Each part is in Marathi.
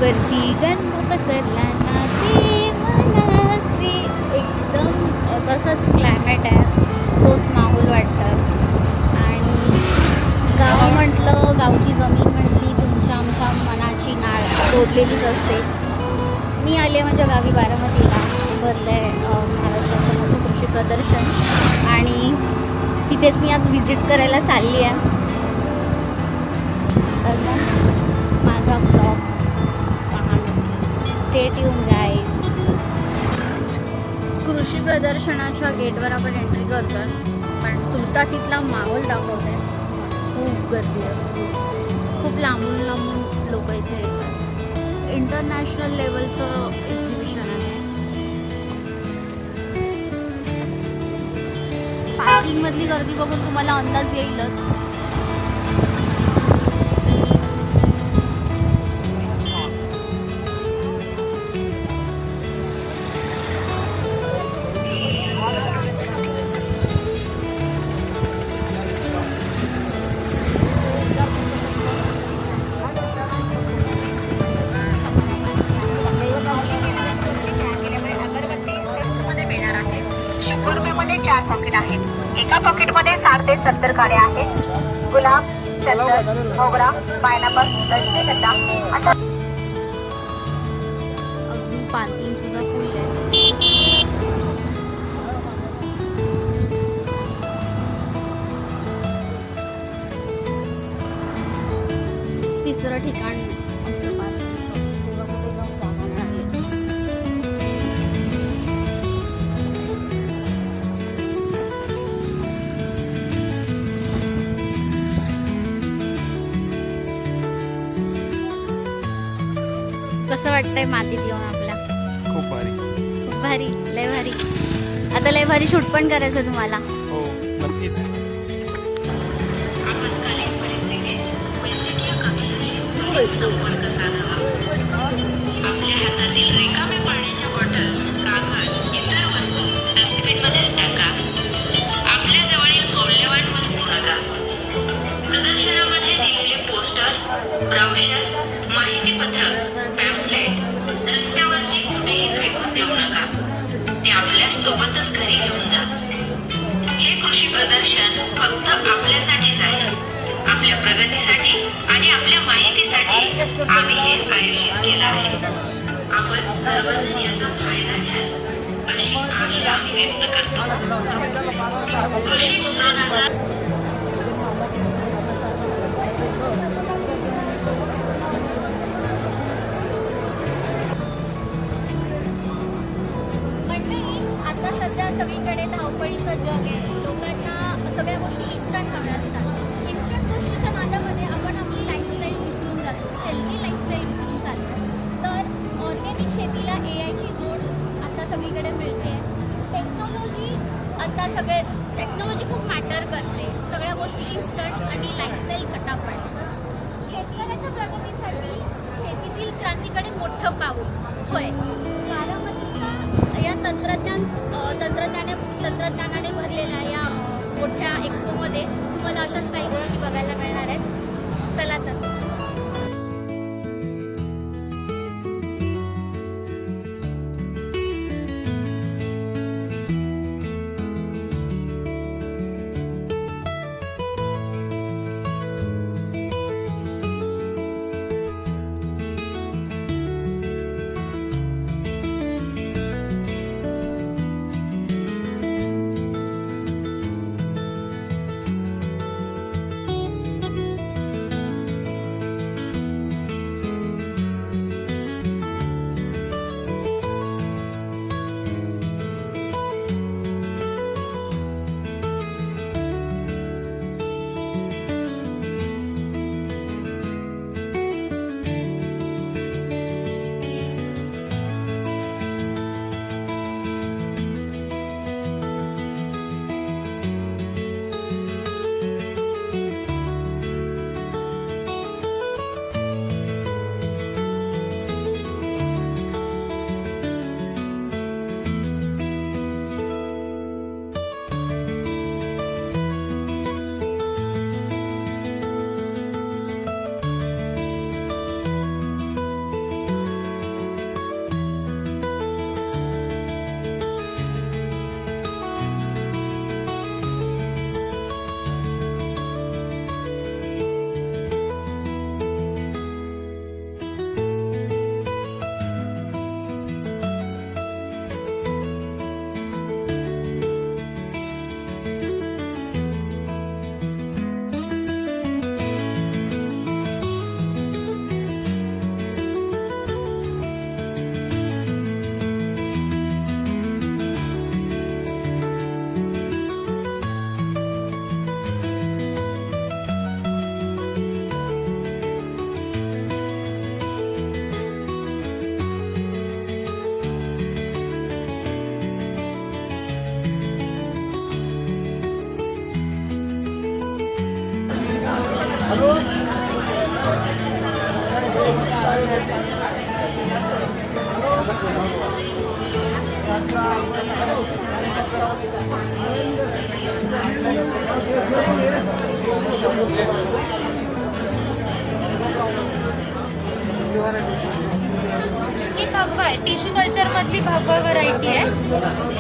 वरती गण पसरला नाचे मनाचे एकदम तसंच क्लायमेट आहे, तोच माहोल वाटतं. आणि गाव म्हटलं, गावची जमीन म्हटली, तुमच्या आमच्या मनाची नाळ जोडलेलीच असते. मी आले माझ्या गावी बारामतीला, भरलं आहे महाराष्ट्राचं मोठं कृषी प्रदर्शन आणि तिथेच मी आज व्हिजिट करायला चालली आहे. तर मग माझा ब्लॉग पहा नक्की, स्टे ट्यून गाईज. कृषी प्रदर्शनाच्या गेटवर आपण एंट्री करतो आहे, पण तुर्तासीतला माहोल दाखवते. खूप गर्दी आहे, खूप लांबून लांबून लोक इथे येतात. इंटरनॅशनल लेवलचं एक्झिबिशन आहे. पार्किंगमधली गर्दी बघून तुम्हाला अंदाज येईलच. एका पॉकेटमध्ये 60 ते 70 काड्या आहेत. गुलाब, चंदन, मोगरा, पायनॅपल, रजनीगंधा अशा. अगदी पार्किंग सुद्धा फुल आहे. तिसरं ठिकाण आमचं पार्किंग, तेव्हा कुठे जाऊन जागा मिळाली. कसं वाटतंय मातीत येऊन आपल्या? खूप भारी. खूप भारी, लय भारी. आता लय भारी शूट पण करायचं तुम्हाला. हो नक्कीच. आपत्कालीन परिस्थितीत वैद्यकीय कक्षाशी संपर्क साधावा. आपल्या हातातील रिकाम्या पाण्याच्या बॉटल्स, कागद, इतर वस्तू डस्टबिनमध्येच टाका. आपल्या जवळील मौल्यवान वस्तू नका. प्रदर्शनामध्ये दिलेले पोस्टर्स, ब्राउशर, माहितीपत्रक, पॅम्फलेट रस्त्यावरती कुठेही फेकून देऊ नका. ते आपल्या सोबतच घरी घेऊन जा. हे कृषी प्रदर्शन फक्त आपल्यासाठीच आहे. आपल्या प्रगतीसाठी आणि आपल्या माहितीसाठी आम्ही हे आयोजित केलं आहे. आपण सर्वजण याचा फायदा घ्याल अशी आशा आम्ही व्यक्त करतो. कृषी 2000 मंडळी, आता सध्या सगळीकडे धावपळीचं जग आहे. लोकांना सगळ्या गोष्टी इन्स्टंट हव्या असतात. इन्स्टंट गोष्टीच्या नादामध्ये आपण आपली लाईफस्टाईल विसरून जातो, हेल्दी लाईफस्टाईल विसरून चालतो. तर ऑर्गॅनिक शेतीला AIची जोड आता सगळीकडे मिळते. टेक्नॉलॉजी खूप मॅटर करते. सगळ्या गोष्टी इन्स्टंट आणि लाईफस्टाईल झटापट. शेतकऱ्याच्या प्रगतीसाठी शेतीतील क्रांतीकडे मोठं पाऊल. होय, बारामतीच्या या तंत्रज्ञानाने भरलेल्या या मोठ्या एक्सपोमध्ये तुम्हाला अशाच काही गोष्टी बघायला मिळणार आहेत. चला तर. ही भगवा आहे, टिश्यू कल्चर मधली भगवा व्हरायटी आहे.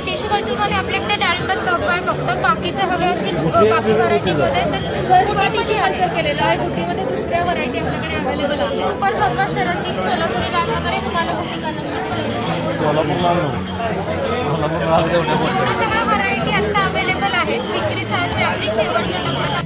टिश्यू कल्चर मध्ये आपल्याकडे डाळिंबात भगवा आहे फक्त, बाकीचे हवे असतील बाकी व्हरायटीमध्ये तर बुटीमध्ये आहे. केलेलं आहे. बुटीमध्ये दुसऱ्या व्हरायटी आपल्याकडे अवेलेबल आहे. सुपर भगवा शरद सोलापुरी लाल वगैरे तुम्हाला बुटी कलरमध्ये मिळून जाईल. एवढ्या सगळ्या व्हरायटी आता अवेलेबल आहेत. विक्री चालू आहे आपली शेवटच्या टप्प्यात.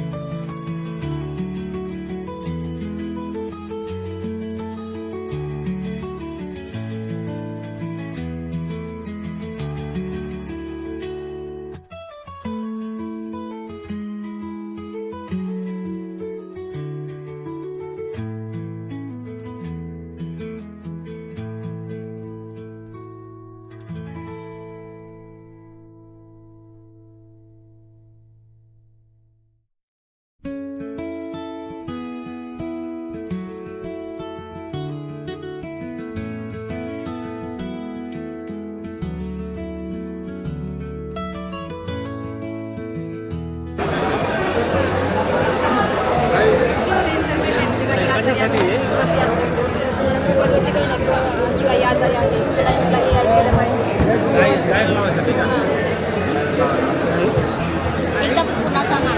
एकदा पुन्हा सांगा.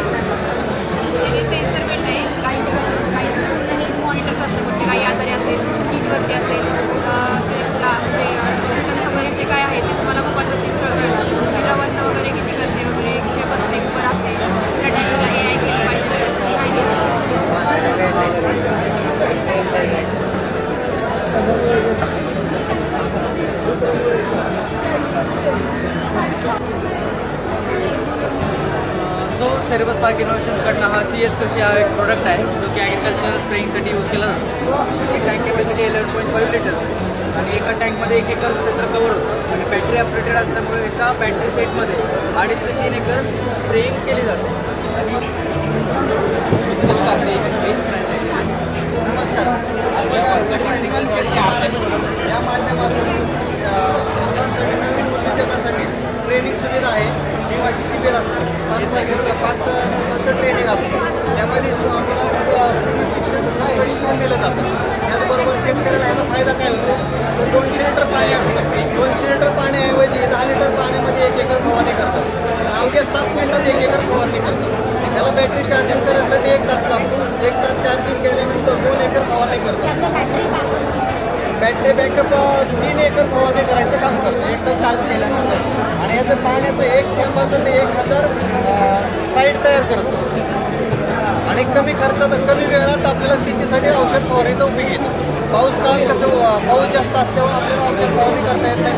सेन्सर बेल्ट आहे. गाईच्या काय असतं, गाईच्या पूर्ण हेल्थ मॉनिटर करतं. म्हणजे गाई आजारी असेल, टीटवरती असेल, म्हणजे सिम्टम्स वगैरे जे काय आहे ते तुम्हाला मोबाईलवरती सगळं कळतं. की रवंत वगैरे किती करते वगैरे, किती बसते, उभं राहते, त्या टायमिंगला AI केलं पाहिजे सो सेरेबस पार्क इनोव्हेशन्सकडनं हा CS कृषी हा एक प्रोडक्ट आहे जो की ॲग्रिकल्चर स्प्रेइंगसाठी यूज केला जातो. एक टँक कॅपॅसिटी 11.5 लिटर्स आणि एका टँकमध्ये 1 एकर क्षेत्र कव्हर होतं आणि बॅटरी अपडेटेड असल्यामुळे एका बॅटरी सेटमध्ये 2.5 ते 3 एकर स्प्रेइंग केली जाते. आणि नमस्कार. आपण कृषी या माध्यमातून मुलांसाठी नवीन उद्योजकांसाठी ट्रेनिंग सुविधा आहे. निवासी शिबिर असतं 5 दिवसाचं ट्रेनिंग असतं. त्यामध्ये पूर्ण शिक्षण प्रशिक्षण दिलं जातं. त्याचबरोबर शेतकऱ्याला याचा फायदा काय होतो तर 200 लिटर पाणी असतं. 200 लिटर पाण्याऐवजी 10 लिटर पाण्यामध्ये 1 एकर फवारणी करतात. अवघ्या 7 मिनिटात 1 एकर फवारणी करतात. त्याला बॅटरी चार्जिंग करण्यासाठी 1 तास लागतो. 1 तास चार्जिंग केल्यानंतर 2 एकर फवारणी करतात. बॅटरी बॅकअप 3 एकर फवारणी करायचं काम करतं 1 तास चार्ज केल्यानंतर. आणि याचं पाण्याचं 1 थेंबाचं ते 1000 स्प्राईट तयार करतो. आणि कमी खर्चात कमी वेळात आपल्याला शेतीसाठी औषध फवारणीचा उपयोग येतो. पाऊस काळात कसं पाऊस जास्त असल्यामुळे आपल्याला औषध फवारणी करता येत नाही.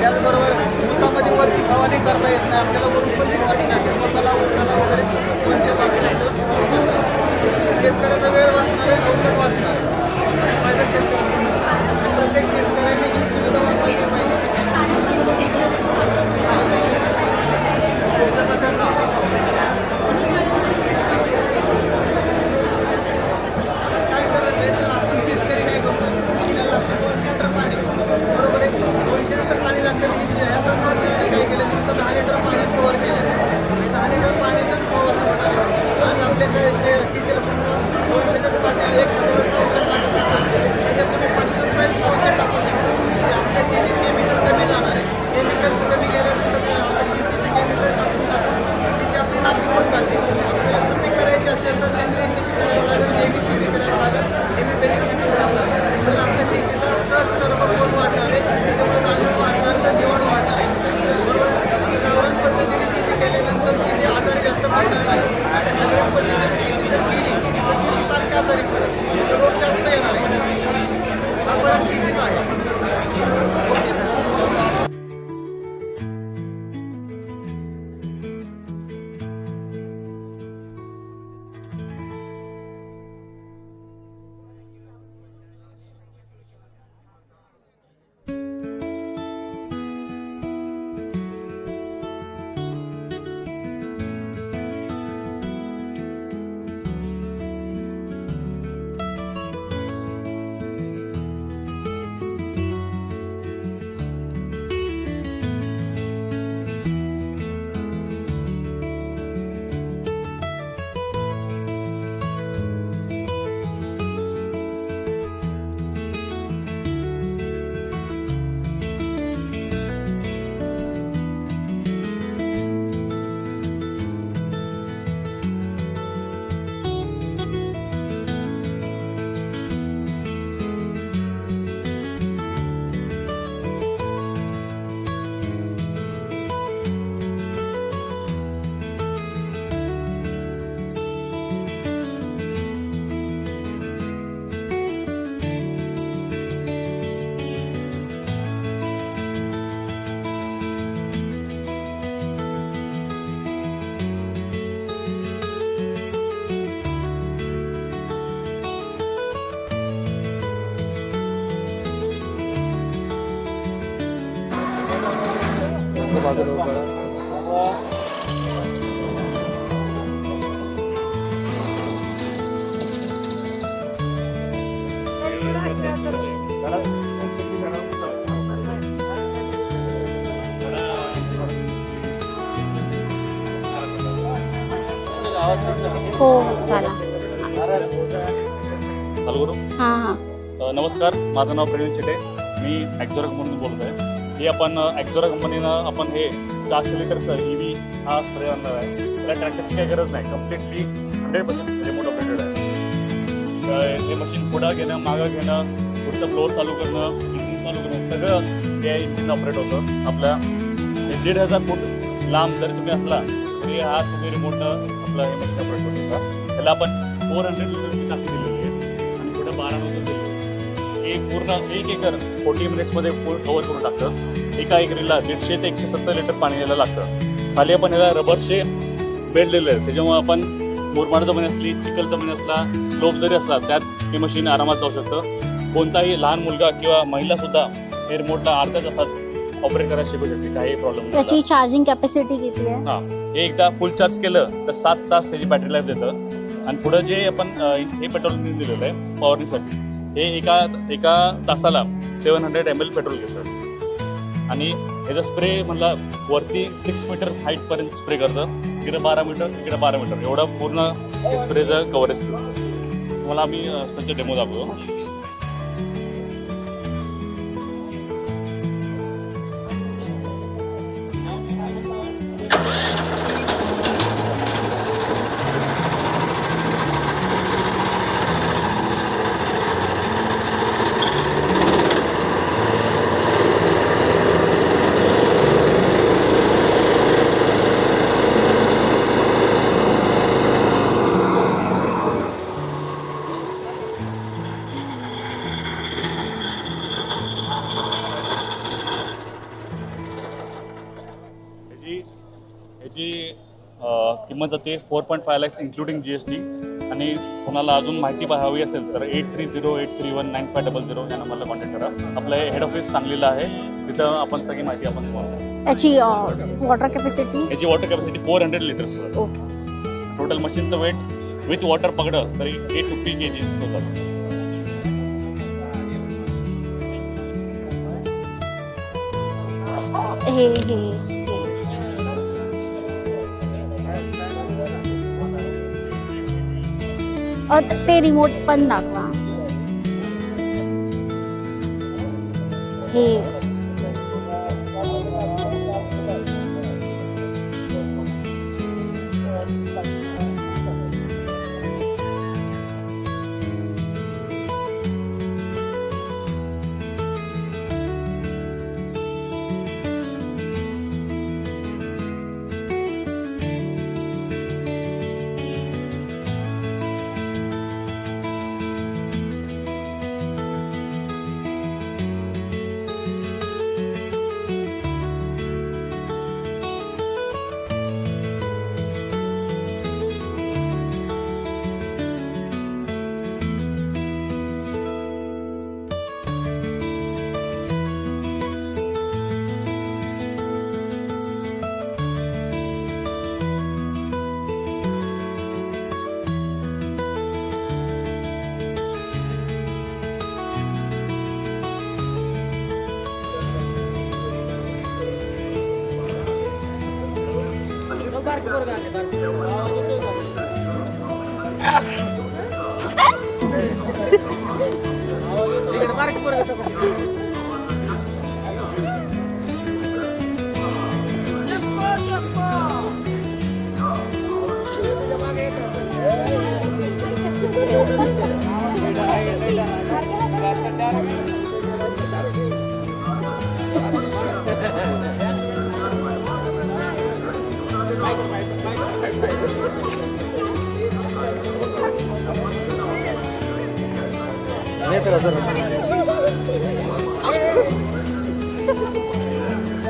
त्याचबरोबर ऊसामध्ये वरची फवारणी करता येत नाही. आपल्याला वरून पण फवारणी करते मकाला ऊसाला वगैरे वरच्या बाजूला आपल्याला फवारणी करता येते. शेतकऱ्याचा वेळ वाचणार आहे, औषध वाचणार आहे. आणि फायदा शेतकऱ्याचा. प्रत्येक शेतकऱ्याने ही सुविधा वापरली पाहिजे. काय करायचं आहे तर आपण शेतकरी काय करतो आपल्याला लागतं 200 लिटर पाणी. बरोबर आहे. 200 लिटर पाणी लागतं. ह्या संदर्भात काय केलं तुमचं 10 लिटर पाणी कव्हर केलं आणि 10 लिटर पाण्यातच फवारणी हो चला. चालू करू. हां हां. नमस्कार, माझं नाव प्रवीण चिटे. मी ॲक्झोरा कंपनीतून बोलत आहे. हे आपण ॲक्झोरा कंपनीनं आपण हे 400 लिटरचं EV हा स्प्रे आणणार आहे. त्याला ट्रॅक्टरची काही गरज नाही. कम्प्लिटली 100% रिमोट ऑपरेटेड आहे. हे मशीन पुढं घेणं, मागं घेणं, पुढचं फ्लोअर चालू करणं, इंजिन चालू करणं, सगळं ते इंजिन ऑपरेट होतं. आपल्या 1,500 फूट लांब जरी तुम्ही असला तरी हा तुम्ही रिमोटनं आपलं हे मशीन ऑपरेट करू शकता. त्याला आपण 400 लिटरची टाकी दिलेली आहे आणि पुढं 12 लिटर दिली. पूर्ण 1 एकर 40 मिनिट्समध्ये फुल कवर करून टाकतं. एका एकरीला 150 ते 170 लिटर पाणी यायला लागतं. खाली आपण याला रबरचे बेड दिलेले आहेत. त्याच्यामुळे आपण मुरमाड जमीन असली, चिखल जमीन असला, स्लोप जरी असला त्यात ही मशीन आरामात जाऊ शकतं. कोणताही लहान मुलगा किंवा महिलासुद्धा हे रिमोटला अर्ध्या तासात ऑपरेट करायला शिकू शकते. काही प्रॉब्लेम नाही. त्याची चार्जिंग कॅपॅसिटी किती आहे? हां, हे एकदा फुल चार्ज केलं तर 7 तास त्याची बॅटरी लाईफ देतं. आणि पुढं जे आपण हे पेट्रोल दिलेलं आहे पॉवरिंगसाठी, हे एका तासाला 700 ml पेट्रोल घेतं. आणि ह्याचा स्प्रे म्हणला वरती 6 मीटर हाईटपर्यंत स्प्रे करतं. इकडे 12 मीटर, इकडे 12 मीटर एवढं पूर्ण हे स्प्रेचं कव्हरेज तुम्हाला आम्ही त्यांचे डेमो दाखवतो. ह्याची किंमत जाते 4.5 lakhs इन्क्लुडिंग GST. आणि कोणाला अजून माहिती हवी असेल तर 8308319500 या नंबरला कॉन्टॅक्ट करा. आपलं हेड ऑफिस सांगलीला आहे. तिथं आपण सगळी माहिती आपण तुम्हाला. याची वॉटर कॅपॅसिटी? याची water capacity 400 litres. Okay. Total मशीनचं वेट विथ वॉटर पकडलं तरी 850 kgs होतात. हे ते रिमोट पण दाखवा. हे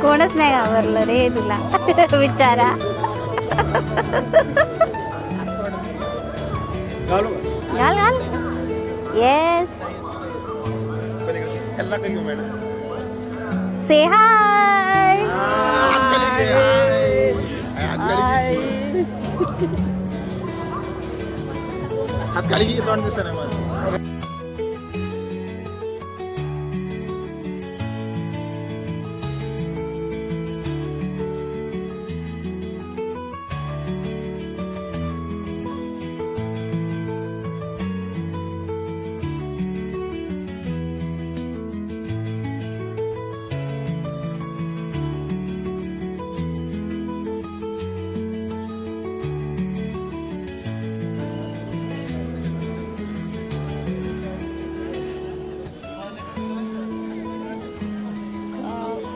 कोणच नाही घाबरलं रे तुला विचारा. घाल घाल. येस से हाय. हात खाली घे, तोंड दिसत नाही माझं.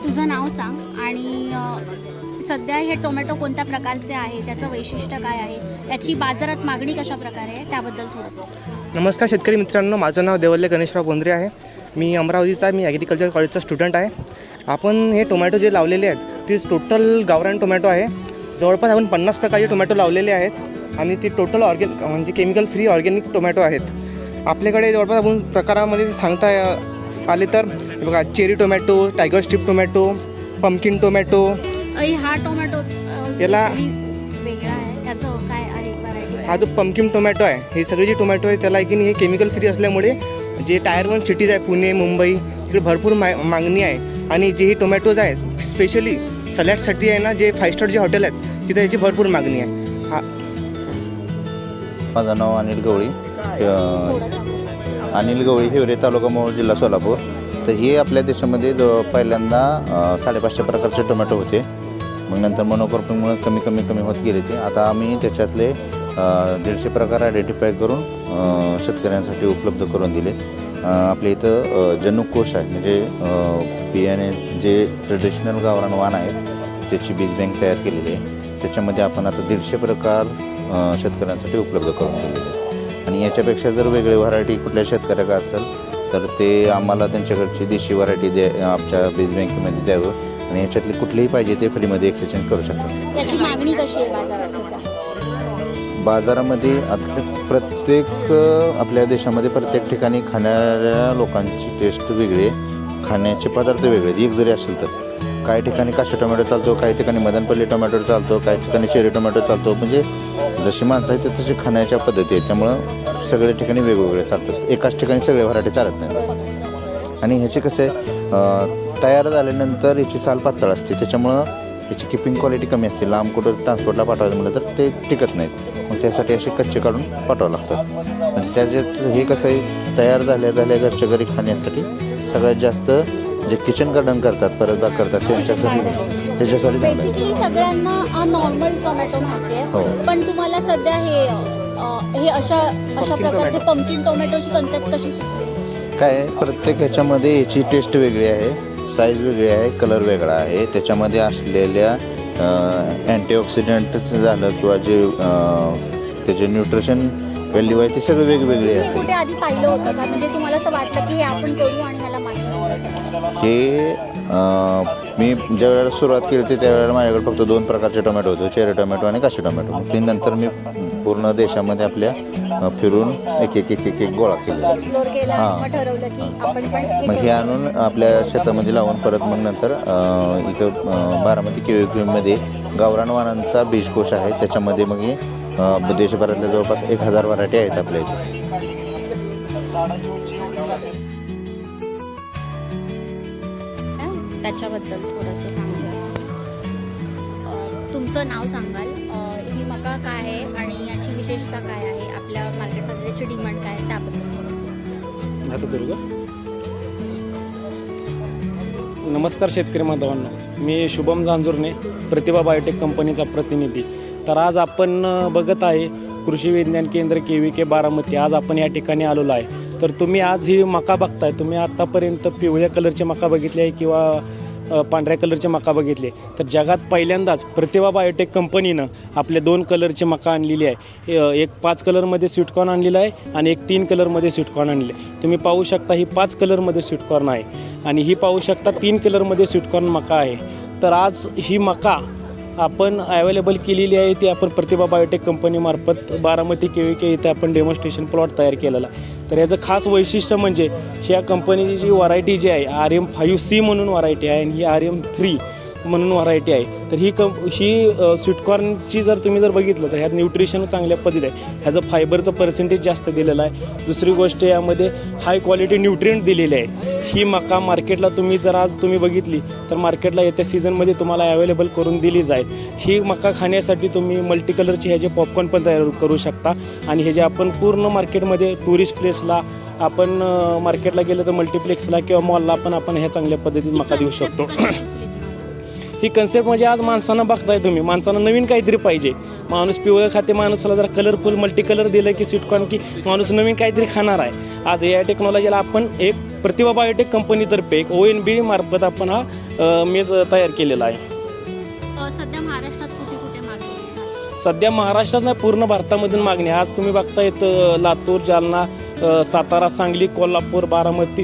तुझं नाव सांग आणि सध्या हे टोमॅटो कोणत्या प्रकारचे आहे, त्याचं वैशिष्ट्य काय आहे, याची बाजारात मागणी कशा प्रकारे आहे त्याबद्दल थोडंसं. नमस्कार शेतकरी मित्रांनो, माझं नाव देवल्ले गणेशराव बोंद्रे आहे. मी अमरावतीचा मी ॲग्रिकल्चर कॉलेजचा स्टुडंट आहे. आपण हे टोमॅटो जे लावलेले आहेत ते टोटल गावरान टोमॅटो आहे. जवळपास आपण 50 प्रकारचे टोमॅटो लावलेले आहेत आणि ते टोटल म्हणजे केमिकल फ्री ऑर्गॅनिक टोमॅटो आहेत. आपल्याकडे जवळपास आपण प्रकारामध्ये सांगता आले तर बघा, cherry tomato, tiger strip tomato, pumpkin tomato. हा टोमॅटो याला- वेगळा आहे, त्याचं काय आहे व्हरायटी? हा जो पंपकिन टोमॅटो आहे, हे सगळे जे टोमॅटो आहे त्याला की हे केमिकल फ्री असल्यामुळे जे टायर 1 सिटीज आहे, पुणे, मुंबई, तिकडे भरपूर मागणी आहे. आणि जे हे टोमॅटोज आहे स्पेशली सलॅडसाठी आहे ना, जे 5 स्टार जे हॉटेल आहेत तिथे याची भरपूर मागणी आहे. माझं नाव अनिल गवळी, थोडंसं अनिल गवळी, हिवरे, तालुका मोहोळ, जिल्हा सोलापूर. तर हे आपल्या देशामध्ये पहिल्यांदा 550 प्रकारचे टोमॅटो होते. मग नंतर मोनोक्रॉपिंगमुळे कमी होत गेले ते. आता आम्ही त्याच्यातले 150 प्रकार आयडेंटिफाय करून शेतकऱ्यांसाठी उपलब्ध करून दिले. आपल्या इथं जनुक कोश आहे, म्हणजे बियाणे जे ट्रेडिशनल गावरान वाण आहेत त्याची बीज बँक तयार केलेली आहे. त्याच्यामध्ये आपण आता 150 प्रकार शेतकऱ्यांसाठी उपलब्ध करून दिलेले आहे. आणि याच्यापेक्षा जर वेगळी व्हरायटी कुठल्या शेतकऱ्याला असेल तर ते आम्हाला त्यांच्याकडची देशी व्हरायटी आमच्या बीज बँकेमध्ये द्यावं आणि याच्यातली कुठलीही पाहिजे ते फ्रीमध्ये एक्सचेंज करू शकतात. त्याची मागणी कशी आहे बाजारात सध्या? बाजारामध्ये आता प्रत्येक आपल्या देशामध्ये प्रत्येक ठिकाणी खाणाऱ्या लोकांची टेस्ट वेगळी आहे, खाण्याचे पदार्थ वेगळे आहेत. एक जरी असेल तर काही ठिकाणी काशी टोमॅटो चालतो, काही ठिकाणी मदनपल्ली टोमॅटो चालतो, काही ठिकाणी चेरी टोमॅटो चालतो. म्हणजे जशी माणसं आहेत तशी खाण्याच्या पद्धती आहेत. त्यामुळं सगळ्या ठिकाणी वेगवेगळे चालतात. एकाच ठिकाणी सगळे व्हरायटी चालत नाही. आणि ह्याचे कसे तयार झाल्यानंतर याची साल पातळ असते, त्याच्यामुळं याची किपिंग क्वालिटी कमी असते. लांब कुठं ट्रान्सपोर्टला पाठवायचं म्हटलं तर ते टिकत नाहीत. मग त्यासाठी असे कच्चे काढून पाठवावं लागतात. आणि त्याच्यात हे कसं आहे, तयार झाल्या घरच्या घरी खाण्यासाठी सगळ्यात जास्त जे किचन गार्डन करतात, परसबाग करतात, त्याच्यासाठी चांगलं आहे. बेसिकली सगळ्यांना नॉर्मल टोमॅटो माहिती हो. आहे, पण तुम्हाला सध्या हे अशा प्रकारचे पंपकिन टोमॅटोची कन्सेप्ट कशी सुचली? काय आहे, प्रत्येक ह्याच्यामध्ये याची टेस्ट वेगळी आहे, साईज वेगळी आहे, कलर वेगळा आहे. त्याच्यामध्ये असलेल्या अँटीऑक्सिडंट झालं किंवा जे त्याचे न्यूट्रिशन व्हॅल्यू आहे ते सगळे वेगवेगळे हे आहे. कुठे आधी पाहिलं होतं का? म्हणजे तुम्हाला असं वाटलं की हे आपण करू आणि ह्याला मागणी होईल? हे मी ज्या वेळेला सुरुवात केली होती त्यावेळेला माझ्याकडे फक्त 2 प्रकारचे टोमॅटो होते, चेरी टोमॅटो आणि काशी टोमॅटो. मग ते नंतर मी पूर्ण देशामध्ये आपल्या फिरून एक गोळा केला, एक्सप्लोर केलं आणि मग ठरवलं की आपण पण मग हे आणून आपल्या शेतामध्ये लावून परत मग नंतर इथं बारामती केवीमध्ये गावरान वाणांचा बीजकोश आहे. त्याच्यामध्ये मग हे देशभरातल्या जवळपास 1000 व्हरायटी आहेत आपल्या इथे. त्याच्याबद्दल थोडंसं सांगा. तुमचं नाव सांगाल, ही मका काय आहे आणि याची विशेषता काय आहे, आपल्या मार्केटमध्ये त्याची डिमांड काय आहे त्याबद्दल थोडंसं. आता दुर्गा. नमस्कार शेतकरी बांधवांनो, मी शुभम झांजुर्णे, प्रतिभा बायोटेक कंपनीचा प्रतिनिधी. तर आज आपण बघत आहे कृषी विज्ञान केंद्र KVK बारामती. आज आपण या ठिकाणी आलेलो आहे. तर तुम्ही आज ही मका बघताय, तुम्ही आत्तापर्यंत पिवळ्या कलरची मका बघितली आहे किंवा पांढऱ्या कलरची मका बघितली. तर जगात पहिल्यांदाच प्रतिभा बायोटेक कंपनीनं आपल्या 2 कलरची मका आणलेली आहे. एक 5 कलरमध्ये स्वीटकॉर्न आणलेला आहे आणि एक 3 कलरमध्ये स्वीटकॉर्न आणलेलं आहे. तुम्ही पाहू शकता ही 5 कलरमध्ये स्वीटकॉर्न आहे आणि ही पाहू शकता 3 कलरमध्ये स्वीटकॉर्न मका आहे. तर आज ही मका आपण अवेलेबल केलेली आहे ती आपण प्रतिभा बायोटेक कंपनीमार्फत बारामती KVK इथे आपण डेमॉन्स्ट्रेशन प्लॉट तयार केलेला आहे. तर याचं खास वैशिष्ट्य म्हणजे ह्या कंपनीची जी व्हरायटी जी आहे RM5C म्हणून व्हरायटी आहे आणि ही RM3 म्हणून व्हरायटी आहे. तर ही स्वीटकॉर्नची जर तुम्ही जर बघितलं तर ह्यात न्यूट्रिशन चांगल्या पद्धती आहे. ह्याचं फायबरचं पर्सेंटेज जास्त दिलेलं आहे. दुसरी गोष्ट यामध्ये हाय क्वालिटी न्यूट्रिएंट दिलेले आहे. ही मका मार्केटला तुम्ही जर आज तुम्ही बघितली तर मार्केटला येत्या सीझनमध्ये तुम्हाला अवेलेबल करून दिली जाईल. ही मका खाण्यासाठी तुम्ही मल्टी कलरचे ह्याचे पॉपकॉर्न पण तयार करू शकता आणि हे जे आपण पूर्ण मार्केटमध्ये टुरिस्ट प्लेसला आपण मार्केटला गेलं तर मल्टिप्लेक्सला किंवा मॉलला पण आपण ह्या चांगल्या पद्धतीने मका देऊ शकतो. ही कन्सेप्ट म्हणजे आज माणसांना बघताय तुम्ही, माणसांना नवीन काहीतरी पाहिजे. माणूस पिवळं खाते, माणसाला जरा कलरफुल मल्टी कलर दिलं की स्वीटकॉर्न की माणूस नवीन काहीतरी खाणार आहे. आज AI टेक्नॉलॉजीला आपण एक प्रतिभा बायोटेक कंपनीतर्फे एक ONB मार्फत आपण हा मेज तयार केलेला आहे. सध्या महाराष्ट्रात कुठे कुठे मागणी आहे? सध्या महाराष्ट्रात नाही पूर्ण भारतामधून मागणी आहे. आज तुम्ही बघताय लातूर, जालना, सातारा, सांगली, कोल्हापूर, बारामती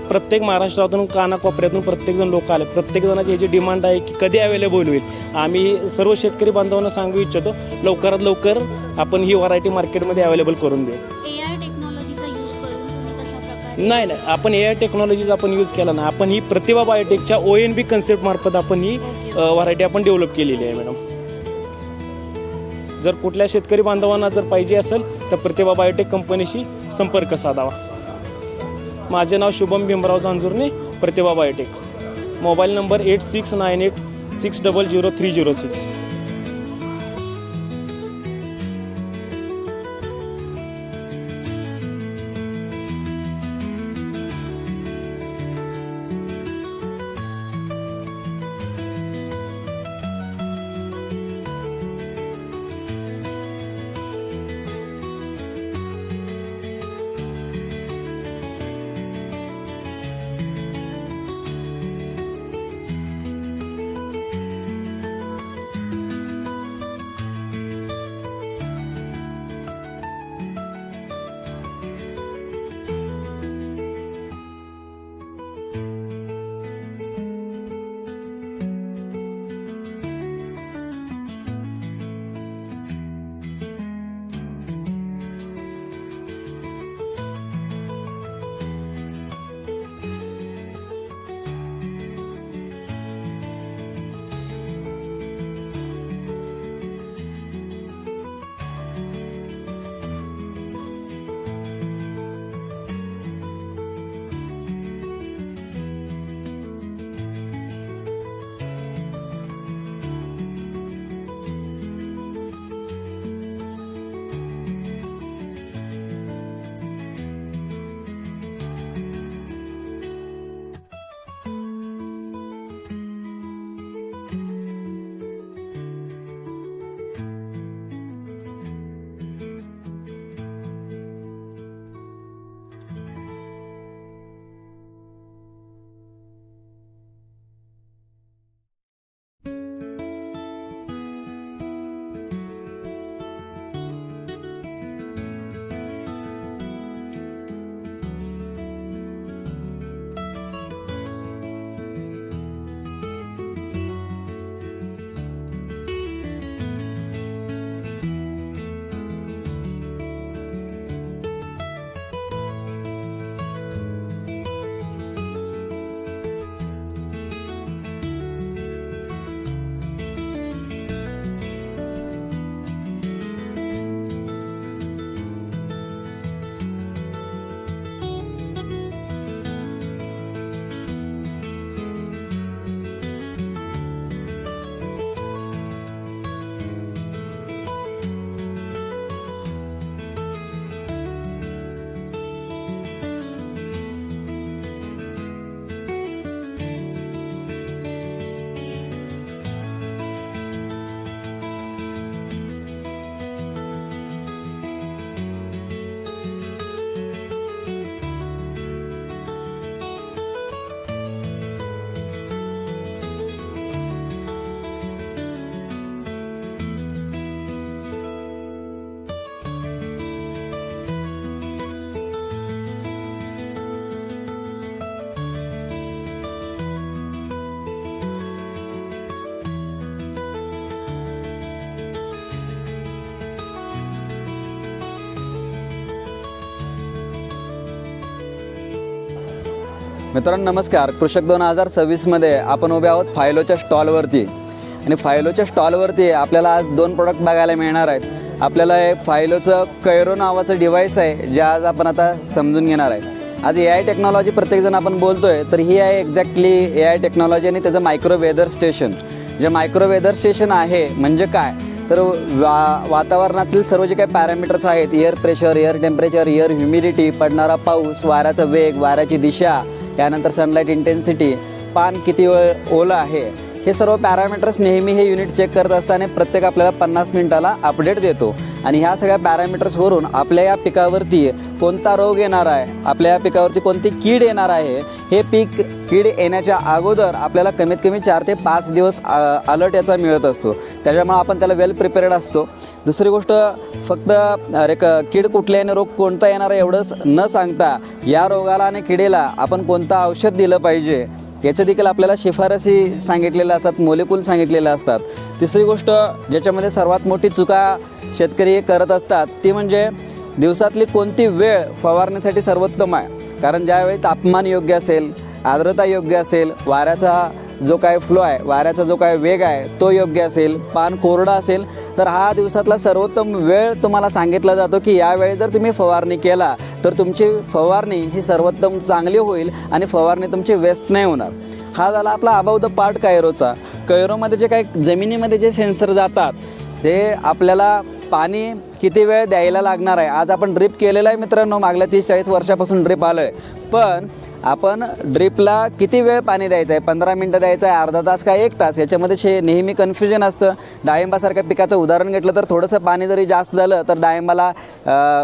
प्रत्येक महाराष्ट्रातून कानाकोपऱ्यातून प्रत्येकजण लोक आले. प्रत्येकजणाची याची डिमांड आहे की कधी अवेलेबल होईल. आम्ही सर्व शेतकरी बांधवांना सांगू इच्छितो लवकरात लवकर आपण ही व्हरायटी मार्केटमध्ये अवेलेबल करून देऊ. AI टेक्नॉलॉजीचा यूज करून तुम्ही कशा प्रकारे? नाही आपण AI टेक्नॉलॉजीचा आपण यूज केला ना. आपण ही प्रतिभा बायोटेकच्या ONB कन्सेप्ट मार्फत आपण ही व्हरायटी आपण डेव्हलप केलेली आहे मॅडम. जर कुठल्या शेतकरी बांधवांना जर पाहिजे असेल तर प्रतिभा बायोटेक कंपनीशी संपर्क साधावा. माझे नाव शुभम भीमराव जांजुर्णे, प्रतिभा बायोटेक. Mobile number 8698600306. मित्रांनो नमस्कार. कृषक 2026मध्ये आपण उभे आहोत फायलोच्या स्टॉलवरती आणि फायलोच्या स्टॉलवरती आपल्याला आज 2 प्रोडक्ट बघायला मिळणार आहेत. आपल्याला हे फायलोचं कैरो नावाचं डिव्हाइस आहे जे आज आपण आता समजून घेणार आहे. आज AI टेक्नॉलॉजी प्रत्येकजण आपण बोलतो आहे, तर ही आहे एक्झॅक्टली AI टेक्नॉलॉजी आणि त्याचं मायक्रो वेदर स्टेशन. जे मायक्रो वेदर स्टेशन आहे म्हणजे काय, तर वातावरणातील सर्व जे काही पॅरामीटर्स आहेत, air pressure, air temperature, air humidity, पडणारा पाऊस, वाऱ्याचा वेग, वाऱ्याची दिशा, त्यानंतर सनलाईट इंटेन्सिटी, पान किती वेळ ओलं आहे, हे सर्व पॅरामीटर्स नेहमी हे युनिट चेक करत असताना प्रत्येक आपल्याला 50 मिनिटाला अपडेट देतो. आणि ह्या सगळ्या पॅरामीटर्सवरून आपल्या या पिकावरती कोणता रोग येणार आहे, आपल्या या पिकावरती कोणती कीड येणार आहे, हे कीड येण्याच्या अगोदर आपल्याला कमीत कमी 4 ते 5 दिवस अलर्ट याचा मिळत असतो. त्याच्यामुळे आपण त्याला वेल प्रिपेअर्ड असतो. दुसरी गोष्ट, फक्त कीड कुठल्याने रोग कोणता येणार आहे एवढंच न सांगता या रोगाला आणि किडीला आपण कोणतं औषध दिलं पाहिजे याचं देखील आपल्याला शिफारसी सांगितलेल्या असतात, मोलेक्यूल सांगितलेल्या असतात. तिसरी गोष्ट ज्याच्यामध्ये सर्वात मोठी चुका शेतकरी करत असतात ती म्हणजे दिवसातली कोणती वेळ फवारण्यासाठी सर्वोत्तम आहे. कारण ज्यावेळी तापमान योग्य असेल, आर्द्रता योग्य असेल, वाऱ्याचा जो काय फ्लो आहे, वाऱ्याचा जो काय वेग आहे तो योग्य असेल, पान कोरडा असेल, तर हा दिवसातला सर्वोत्तम वेळ तुम्हाला सांगितला जातो की यावेळी जर तुम्ही फवारणी केला तर तुमची फवारणी ही सर्वोत्तम चांगली होईल आणि फवारणी तुमची वेस्ट नाही होणार. हा झाला आपला अबाउट द पार्ट कैरोचा. कैरोमध्ये जे काही जमिनीमध्ये जे सेन्सर जातात ते आपल्याला पाणी किती वेळ द्यायला लागणार आहे. आज आपण ड्रिप केलेलं आहे मित्रांनो, मागल्या 30-40 वर्षापासून ड्रिप आलं आहे, पण आपण ड्रिपला किती वेळ पाणी द्यायचं आहे, 15 मिनटं द्यायचं आहे, अर्धा तास का 1 तास, याच्यामध्ये नेहमी कन्फ्युजन असतं. डाळिंबासारख्या पिकाचं उदाहरण घेतलं तर थोडंसं पाणी जरी जास्त झालं तर डाळिंबाला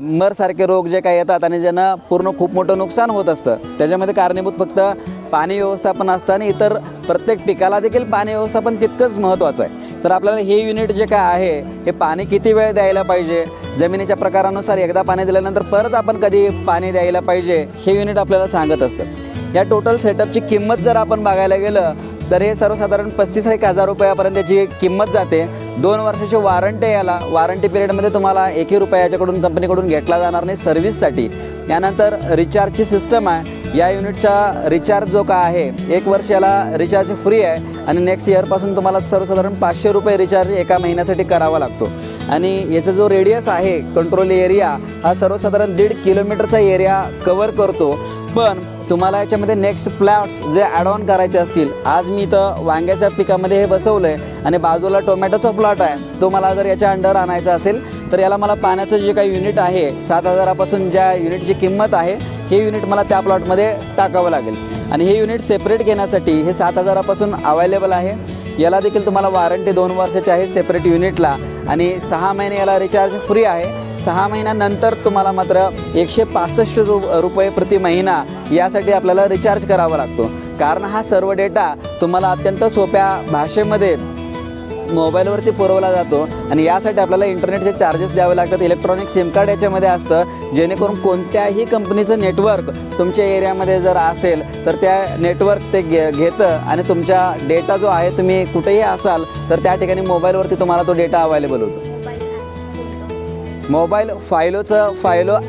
मरसारखे रोग जे काही येतात आणि ज्यांना पूर्ण खूप मोठं नुकसान होत असतं. त्याच्यामध्ये कारणीभूत फक्त पाणी व्यवस्थापन असतं आणि इतर प्रत्येक पिकाला देखील पाणी व्यवस्थापन तितकंच महत्त्वाचं आहे. तर आपल्याला हे युनिट जे काय आहे हे पाणी किती वेळ द्यायला पाहिजे, जमिनीच्या प्रकारानुसार एकदा पाणी दिल्यानंतर परत आपण कधी पाणी द्यायला पाहिजे, हे युनिट आपल्याला सांगत असतं. या टोटल सेटअपची किंमत जर आपण बघायला गेलं तर हे सर्वसाधारण 35,000 रुपयापर्यंत याची किंमत जाते. 2 वर्षाची वॉरंटी याला. वॉरंटी पिरियडमध्ये तुम्हाला 1 रुपया याच्याकडून कंपनीकडून घेतला जाणार नाही सर्व्हिससाठी. यानंतर रिचार्जची सिस्टम आहे. या युनिटचा रिचार्ज जो काय आहे 1 वर्ष याला रिचार्ज फ्री आहे आणि नेक्स्ट इयरपासून तुम्हाला सर्वसाधारण 500 रुपये रिचार्ज एका महिन्यासाठी करावा लागतो. आणि याचा जो रेडियस आहे कंट्रोल एरिया हा सर्वसाधारण 1.5 किलोमीटरचा एरिया कवर करतो. पण तुम्हाला याच्यामध्ये नेक्स्ट प्लॉट्स जे ॲड ऑन करायचे असतील, आज मी इथं वांग्याच्या पिकामध्ये हे बसवलं आहे आणि बाजूला टोमॅटोचा प्लॉट आहे, तो मला जर याच्या अंडर आणायचा असेल तर याला मला पाण्याचं जे काही युनिट आहे 7,000पासून ज्या युनिटची किंमत आहे हे युनिट मला त्या प्लॉटमध्ये टाकावं लागेल. आणि हे युनिट सेपरेट घेण्यासाठी हे 7,000पासून अवेलेबल आहे. याला देखील तुम्हाला वॉरंटी 2 वर्षाची आहे सेपरेट युनिटला आणि 6 महिने याला रिचार्ज फ्री आहे. 6 महिन्यानंतर तुम्हाला मात्र 165 रुपये प्रति महिना यासाठी आपल्याला रिचार्ज करावा लागतो. कारण हा सर्व डेटा तुम्हाला अत्यंत सोप्या भाषेमध्ये मोबाईलवरती पुरवला जातो आणि यासाठी आपल्याला इंटरनेटचे चार्जेस द्यावे लागतात. इलेक्ट्रॉनिक सिम कार्ड याच्यामध्ये असतं, जेणेकरून कोणत्याही कंपनीचं नेटवर्क तुमच्या एरियामध्ये जर असेल तर त्या नेटवर्क ते घेतं आणि तुमचा डेटा जो आहे तुम्ही कुठेही असाल तर त्या ठिकाणी मोबाईलवरती तुम्हाला तो डेटा अवेलेबल होतो. मोबाईल फायलो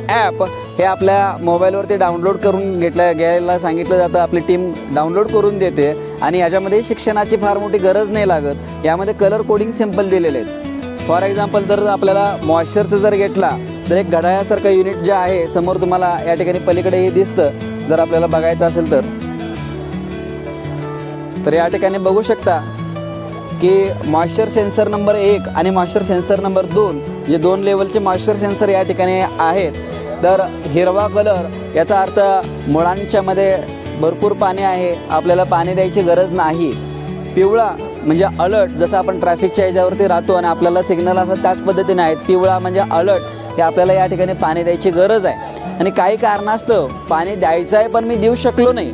ॲप हे आपल्या मोबाईलवरती डाउनलोड करून घ्यायला सांगितलं जातं. आपली टीम डाउनलोड करून देते आणि याच्यामध्ये शिक्षणाची फार मोठी गरज नाही लागत. यामध्ये कलर कोडिंग सिम्पल दिलेले आहेत. फॉर एक्झाम्पल जर आपल्याला मॉइश्चरचं जर घेतला तर एक घड्याळासारखं युनिट जे आहे समोर तुम्हाला या ठिकाणी पलीकडे हे दिसतं. जर आपल्याला बघायचं असेल तर या ठिकाणी बघू शकता की मॉइश्चर सेन्सर नंबर 1 आणि मॉइश्चर सेन्सर नंबर 2 जे 2 लेवलचे मॉइश्चर सेन्सर या ठिकाणी आहेत. तर हिरवा कलर याचा अर्थ मुळांच्यामध्ये भरपूर पाणी आहे, आपल्याला पाणी द्यायची गरज नाही. पिवळा म्हणजे अलर्ट, जसं आपण ट्रॅफिकच्या ह्याच्यावरती राहतो आणि आपल्याला सिग्नल असं त्याच पद्धतीने आहेत. पिवळा म्हणजे अलर्ट, हे आपल्याला या ठिकाणी पाणी द्यायची गरज आहे आणि काही कारणास्तव पाणी द्यायचं आहे पण मी देऊ शकलो नाही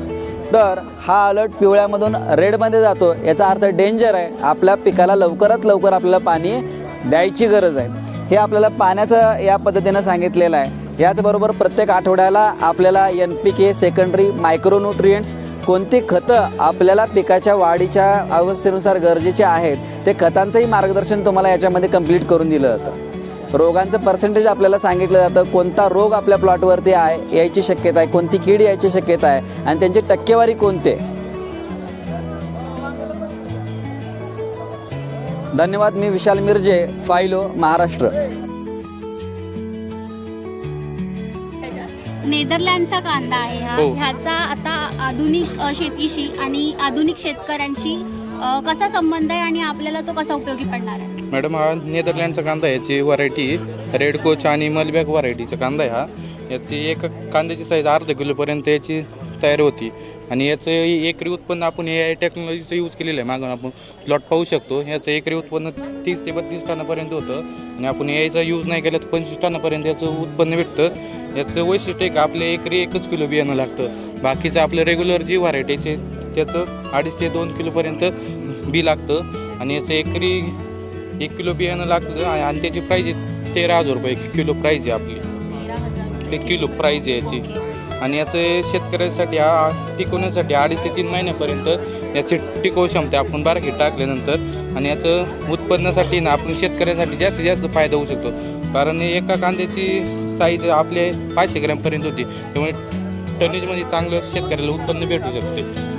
तर हा अलर्ट पिवळ्यामधून रेडमध्ये जातो. याचा अर्थ डेंजर आहे, आपल्या पिकाला लवकरात लवकर आपल्याला पाणी द्यायची गरज आहे. हे आपल्याला पाण्याचं या पद्धतीनं सांगितलेलं आहे. याचबरोबर प्रत्येक आठवड्याला आपल्याला NPK सेकंडरी मायक्रोन्यूट्रिएंट्स कोणती खतं आपल्याला पिकाच्या वाढीच्या अवस्थेनुसार गरजेचे आहेत ते खतांचंही मार्गदर्शन तुम्हाला याच्यामध्ये कंप्लीट करून दिलं जातं. रोगांचं पर्सेंटेज आपल्याला सांगितलं जातं, कोणता रोग आपल्या प्लॉटवरती आहे यायची शक्यता आहे, कोणती कीड यायची शक्यता आहे आणि त्यांची टक्केवारी कोणती आहे. धन्यवाद. मी विशाल मिरजे, फायलो, महाराष्ट्र. नेदरलँडचा कांदा आहे हा. हो. ह्याचा आता आधुनिक शेतीशी आणि आधुनिक शेतकऱ्यांशी कसा संबंध आहे आणि आपल्याला तो कसा उपयोगी पडणार आहे? मॅडम, हा नेदरलँडचा कांदा आहे. याची व्हरायटी रेड कोच आणि मलबॅग व्हरायटीचा कांदा आहे हा. याची एक कांद्याची साईज अर्धा किलोपर्यंत याची तयार होती आणि याचं एकरी उत्पन्न आपण AI टेक्नॉलॉजीचं यूज केलेलं आहे. मागून आपण प्लॉट पाहू शकतो. याचं एकरी उत्पन्न 30 ते 32 टनापर्यंत होतं आणि आपण AIचा यूज नाही केला तर 25 टनापर्यंत याचं उत्पन्न भेटतं. याचं वैशिष्ट्य आहे का आपल्या एकरी 1 किलो बियाणं लागतं. बाकीचं आपलं रेग्युलर जी व्हरायटीचे त्याचं 2.5 ते 2 किलोपर्यंत बी लागतं आणि याचं एकरी 1 किलो बियाणं लागतं आणि त्याची प्राईज आहे 13,000 रुपये किलो प्राईज आहे आपली. 13,000 ते किलो प्राईज आहे याची. आणि याचं शेतकऱ्यासाठी टिकवण्यासाठी 2.5 ते 3 महिन्यापर्यंत याची टिकाऊ क्षमता आपण बारकी टाकल्यानंतर आणि याचं उत्पन्नासाठी ना आपण शेतकऱ्यासाठी जास्तीत जास्त फायदा होऊ शकतो. कारण एका कांद्याची साईज आपले 500 ग्रॅमपर्यंत होती. त्यामुळे टनेजमध्ये चांगलं शेतकऱ्याला उत्पन्न भेटू शकते.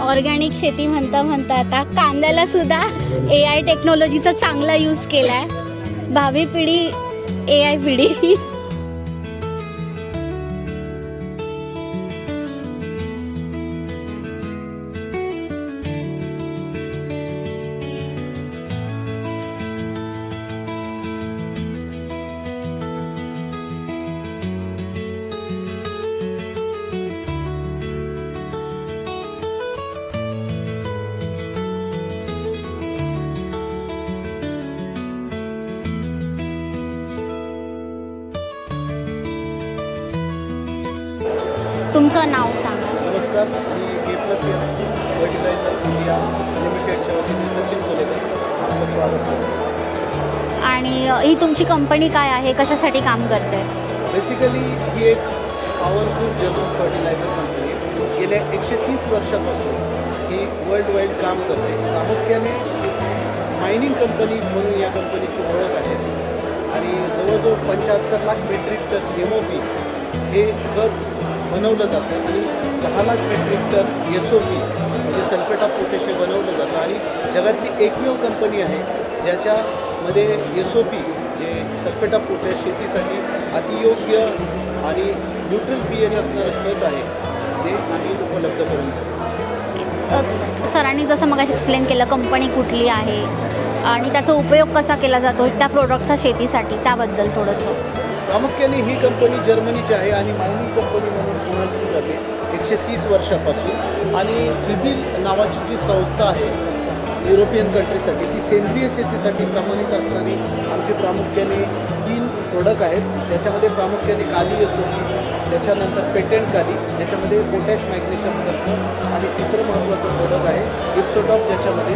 ऑर्गॅनिक शेती म्हणता म्हणता आता कांद्याला सुद्धा AI टेक्नॉलॉजीचा चांगला यूज केला आहे. भावी पिढी AI पिढी. तुमचं नाव सांगा. नमस्कार, मी A+S फर्टिलायझर इंडिया लिमिटेडच्या वतीने सचिन कोलेकर आपलं स्वागत करतो. आणि ही तुमची कंपनी काय आहे, कशासाठी काम करते? बेसिकली ही एक पॉवरफुल जर्मन फर्टिलायझर कंपनी गेल्या 130 वर्षापासून ही वर्ल्ड वाईड काम करते. प्रामुख्याने मायनिंग कंपनी म्हणून या कंपनीची ओळख आहे आणि जवळजवळ 75 लाख मेट्रिक टन MOP हे खत बनवलं जातं आणि 10 लाख मेट्रिक टन SOP म्हणजे सल्फेट ऑफ पोटॅश हे बनवलं जातं आणि जगातली एकमेव कंपनी आहे ज्याच्यामध्ये SOP जे सल्फेट ऑफ पोटॅश शेतीसाठी अतियोग्य आणि न्यूट्रल pH असणारं खत आहे ते आम्ही उपलब्ध करून देतो. सरांनी जसं मग एक्सप्लेन केलं कंपनी कुठली आहे आणि त्याचा उपयोग कसा केला जातो त्या प्रोडक्टचा शेतीसाठी, त्याबद्दल थोडंसं. प्रामुख्याने ही कंपनी जर्मनीची आहे आणि मायनिंग कंपनी म्हणून ओळखली जाते 130 वर्षापासून. आणि फिबिल नावाची जी संस्था आहे युरोपियन कंट्रीसाठी, ती सेंद्रिय शेतीसाठी प्रमाणित असणारी आमचे प्रामुख्याने 3 प्रोडक्ट आहेत. त्याच्यामध्ये प्रामुख्याने काली SOP, त्याच्यानंतर पेटेंट काली ज्याच्यामध्ये पोटॅश मॅग्नेशियम सल्फर आणि तिसरं महत्त्वाचं प्रोडक्ट आहे इप्सोटॉप ज्याच्यामध्ये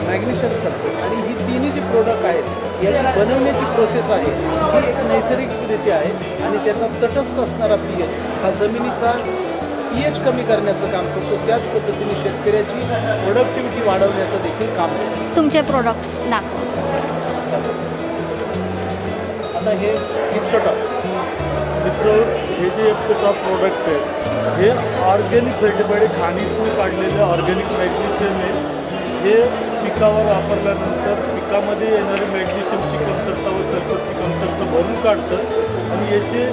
मॅग्नेशियम सल्फेट. आणि ही तिन्ही जी प्रोडक्ट आहेत याची बनवण्याची प्रोसेस आहे ही एक नैसर्गिकरित्या आहे आणि त्याचा तटस्थ असणारा pH हा जमिनीचा pH कमी करण्याचं काम करतो. त्याच पद्धतीने शेतकऱ्याची प्रोडक्टिव्हिटी वाढवण्याचं देखील काम करतो. तुमचे प्रोडक्ट्स दाखवा. आता हे इप्सोटॉप मित्र, हे जे इप्सोटॉप प्रोडक्ट आहे हे ऑर्गॅनिक सर्टिफाईड खाणीतून काढलेलं ऑर्गॅनिक मॅग्नेशियम आहे. हे पिकावर वापरल्यानंतर पिकामध्ये येणारी मॅग्नेशियमची कमतरता व सल्फरची कमतरता भरून काढतं आणि याचे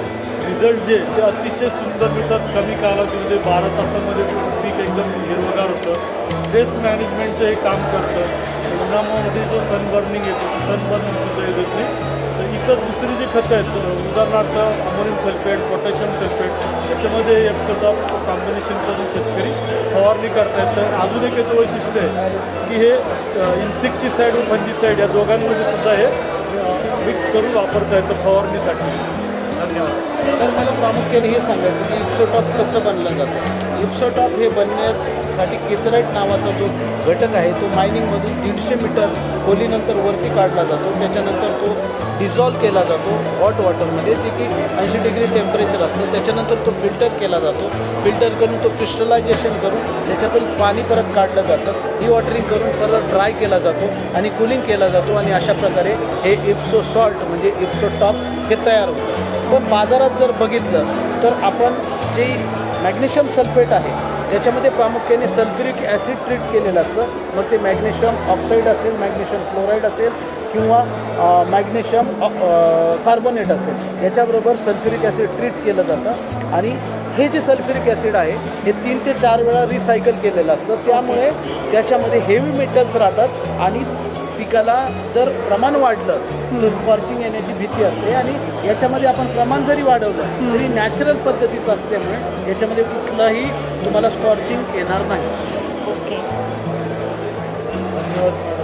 रिझल्ट जे ते अतिशय सुंदर मिळतात. कमी कालावधीमध्ये 12 तासामध्ये पीक एकदम हिरवगार होतं. स्ट्रेस मॅनेजमेंटचं हे काम करतं. उन्हामध्ये जो सनबर्निंग येतो सनबर्निंगसुद्धा येत नाही. तर इतर दुसरी जी खतं आहेत उदाहरणार्थ अमोनियम सल्फेट, पोटॅशियम सल्फेट याच्यामध्ये इप्सोटॉप कॉम्बिनेशन करून शेतकरी फवारणी करता येतं. अजून एक याचं वैशिष्ट्य आहे की हे इन्सेक्टिसाईड व फंजिसाईड या दोघांमध्ये सुद्धा हे मिक्स करून वापरता येतं फवारणीसाठी. धन्यवाद. तर मला प्रामुख्याने हे सांगायचं की इप्सोटॉप कसं बनलं जातं. इप्सोटॉप हे बनण्यात त्याच्यासाठी केसराईट नावाचा जो घटक आहे तो मायनिंगमधून 150 मीटर खोलीनंतर वरती काढला जातो. त्याच्यानंतर तो डिझॉल्व केला जातो हॉट वॉटरमध्ये, जे की 80 डिग्री टेम्परेचर असतं. त्याच्यानंतर तो फिल्टर केला जातो. फिल्टर करून तो क्रिस्टलायझेशन करून त्याच्यातून पाणी परत काढलं जातं. डिवॉटरिंग करून परत ड्राय केला जातो आणि कूलिंग केला जातो आणि अशा प्रकारे हे इप्सो सॉल्ट म्हणजे इप्सो टॉप हे तयार होतं. पण बाजारात जर बघितलं तर आपण जे मॅग्नेशियम सल्फेट आहे त्याच्यामध्ये प्रामुख्याने सल्फ्युरिक ॲसिड ट्रीट केलेलं असतं. मग ते मॅग्नेशियम ऑक्साईड असेल, मॅग्नेशियम क्लोराईड असेल किंवा मॅग्नेशियम कार्बोनेट असेल, याच्याबरोबर सल्फ्युरिक ॲसिड ट्रीट केलं जातं. आणि हे जे सल्फ्युरिक ॲसिड आहे हे 3 ते 4 वेळा रिसायकल केलेलं असतं. त्यामुळे त्याच्यामध्ये हेवी मेटल्स राहतात आणि पिकाला जर प्रमाण वाढलं तर स्कॉर्चिंग येण्याची भीती असते. आणि याच्यामध्ये आपण प्रमाण जरी वाढवलं तरी नॅचरल पद्धतीचं असल्यामुळे याच्यामध्ये कुठलंही तुम्हाला स्कॉर्चिंग येणार नाही. ओके. धन्यवाद.